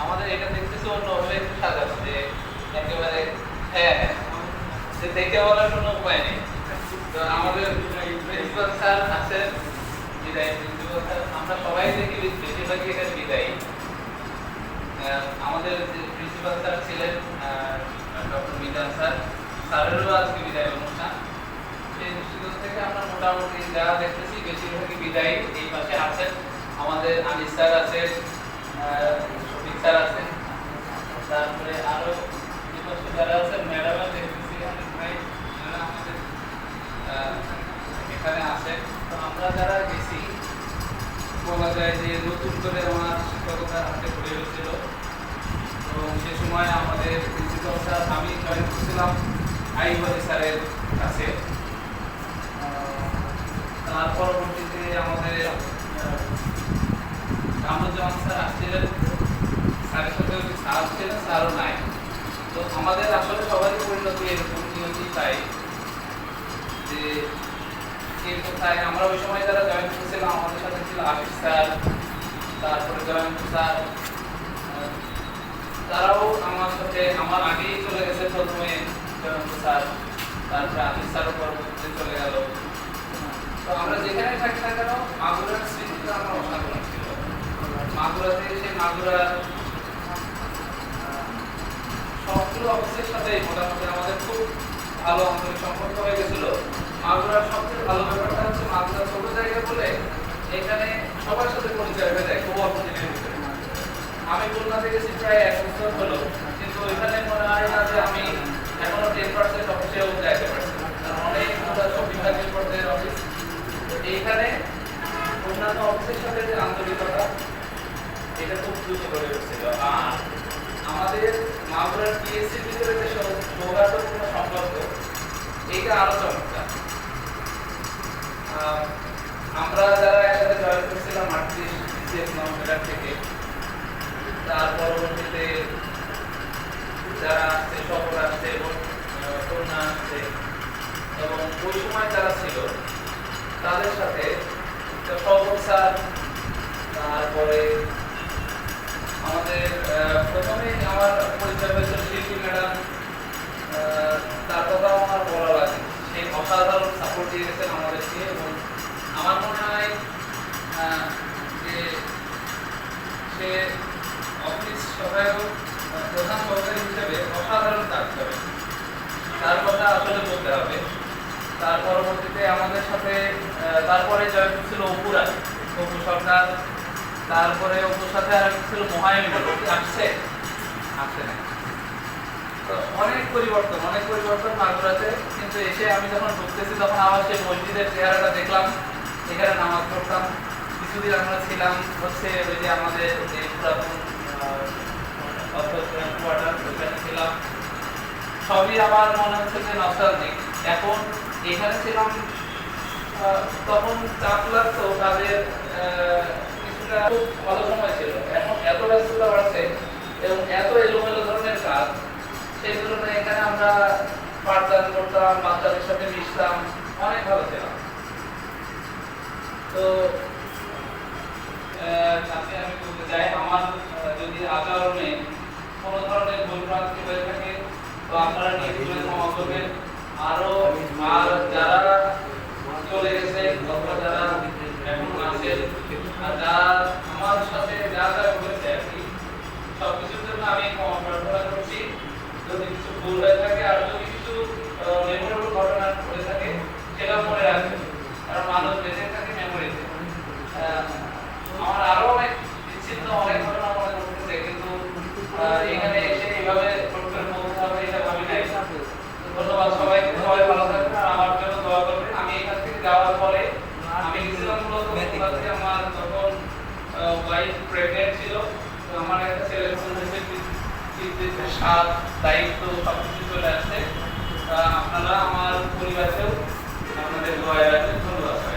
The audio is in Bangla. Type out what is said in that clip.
আমাদের এটা দেখতেছি অন্যভাবে একটু সাজানো যে একেবারে হ্যাঁ যে দেখে বলার কোনো উপায় নেই। তো আমাদের প্রিন্সিপাল স্যার আছেন, বিদায়ী প্রিন্সিপাল স্যার, আমরা সবাই দেখি বেশিরভাগই এখানে বিদায়ী। আমাদের যে প্রিন্সিপাল স্যার ছিলেন ডক্টর মিজান স্যার, স্যারেরও আজকে বিদায় অনুষ্ঠান। সেই দৃষ্টিকোণ থেকে আমরা মোটামুটি যা দেখতেছি বেশিরভাগই বিদায়ী। এই পাশে আছেন আমাদের আনিস স্যার আছেন, শফিক স্যার আছেন, তারপরে আরো বিপক্ষ যারা আছেন ম্যাডাম দেখতেছি অনেক ভাই যারা আমাদের এখানে আছেন। তো আমরা যারা গেছি বলা যায় যে নতুন করে আমার শিক্ষকতার হাতে পড়ে হয়েছিল এবং সে সময় আমাদের প্রিন্সিপাল স্যার, আমি জয়েন করছিলাম আইবলি স্যারের কাছে। তার পরবর্তীতে আমাদের কামরুজ্জামান স্যার আসছিলেন, স্যারের সাথে স্যার ছিলেন, স্যারও নাই। তো আমাদের আসলে সবারই পরিণতি এরকম নিয়মই তাই যে কোথায় আমরা ওই সময় যারা জয়েন করেছিলাম আমাদের সাথে ছিল আশিস স্যার, তারপরে জয়ন্ত স্যার, তারাও আমার সাথে আমার আগেই চলে গেছে। প্রথমে জয়ন্ত স্যার, তারপরে আশিস স্যারও পরবর্তীতে চলে গেল। তো আমরা যেখানে থাকি না কেন মাগুরার স্মৃতিটা আমার অসাধারণ ছিল। মাগুরাতে এসে মাগুরার সবগুলো অফিসের সাথে মোটামুটি আমাদের খুব ভালো আন্তরিক সম্পর্ক হয়ে গেছিল। মাগুরার সবচেয়ে ভালো ব্যাপারটা হচ্ছে মাগুরা ছোট জায়গা বলে এখানে সবার সাথে পরিচয় হয়ে যায় খুব অল্প দিনের ভিতরে। আমি খুলনাতে গেছি প্রায় 1 বছর হলো, কিন্তু এখানে মনে হয় না যে আমি এখনো 10% অফিসেও যাইতে পারছি, কারণ অনেকগুলো সব বিভাগীয় পর্যায়ের অফিস। এইখানে অন্যান্য অফিসের সাথে যে আন্তরিকতা এটা খুব দ্রুত গড়ে উঠছিল। আর আমাদের মাগুরার পিএসসির ভিতরে যে সৌহার্দ্যপূর্ণ সম্পর্ক এইটা আরো চমৎকার। আমরা যারা একসাথে জয়েন করছিলাম 38 সিএস নভেম্বর থেকে, তার পরবর্তীতে যারা আসছে সফর আসছে এবং করোনা আসছে, এবং ওই সময় যারা ছিল তাদের সাথে সফর স্যার, তারপরে আমাদের প্রথমে আমার পরিচয় হয়েছিল শিল্পী ম্যাডাম, তার কথাও আমার বলা লাগে। সে অসাধারণ সাপোর্ট দিয়ে গেছেন আমাদেরকে এবং আমার মনে হয় যে সে অফিস সহায়ক প্রধান সহকারী হিসেবে অসাধারণ কাজ করে, তার কথা আসলে বলতে হবে। তার পরবর্তীতে আমাদের সাথে তারপরে জয়েন ছিল অপুরা, অপু সরকার, তারপরে অপুর সাথে আর ছিল মহায়ন আসছে না। তো অনেক পরিবর্তন মাগুরাতে। কিন্তু এসে আমি যখন ঢুকতেছি তখন আবার সেই মসজিদের চেহারাটা দেখলাম, এখানে নামাজ পড়তাম। কিছুদিন আমরা ছিলাম হচ্ছে ওই যে আমাদের যে পুরাতন ওইখানে ছিলাম, সবই আমার মনে হচ্ছে যে নস্টালজিক। এখন এখানে ছিলাম তখন চাপ লাগতো কাজের, কিছুটা খুব ভালো সময় ছিল। এখন এত ব্যস্ততা বাড়ছে এবং এত এলোমেলো ধরনের কাজ, সেই তুলনায় এখানে আমরা পাঠদান করতাম, বাচ্চাদের সাথে মিশতাম, অনেক ভালো ছিলাম। তো কাছে আমি বলতে চাই, আমার যদি আচরণে কোনো ধরনের ভুলভ্রান্তি হয়ে থাকে তো আপনারা নির্ভুলে ক্ষমা করবেন। আর যারা চলে গেছে অথবা যারা এখন আছেন, যারা আমার সাথে যা যা ঘটেছে আর কি, সবকিছুর জন্য আমি ক্ষমা প্রার্থনা করছি। যদি কিছু ভুল হয়ে থাকে আর যদি কিছু মেমোরেবল ঘটনা ঘটে থাকে সেটা মনে রাখবেন, কারণ মানুষ বেঁচে থাকে মেমোরিতে। আমার আরো অনেক বিচ্ছিন্ন অনেক ঘটনা মনে করতেছে, কিন্তু এখানে এসে এইভাবে করতে হবে এটা ভাবি নাই। ধন্যবাদ সবাইকে, সবাই ভালো থাকবেন আর আমার জন্য দোয়া করবেন। আমি এখান থেকে যাওয়ার পরে আমি গেছিলাম মূলত আমার তখন ওয়াইফ প্রেগনেন্ট ছিল, তো আমার একটা ছেলে স্বাদ দায়িত্ব সবকিছু চলে আসছে। আপনারা আমার পরিবারকেও আপনাদের দোয়ায় রাখবেন।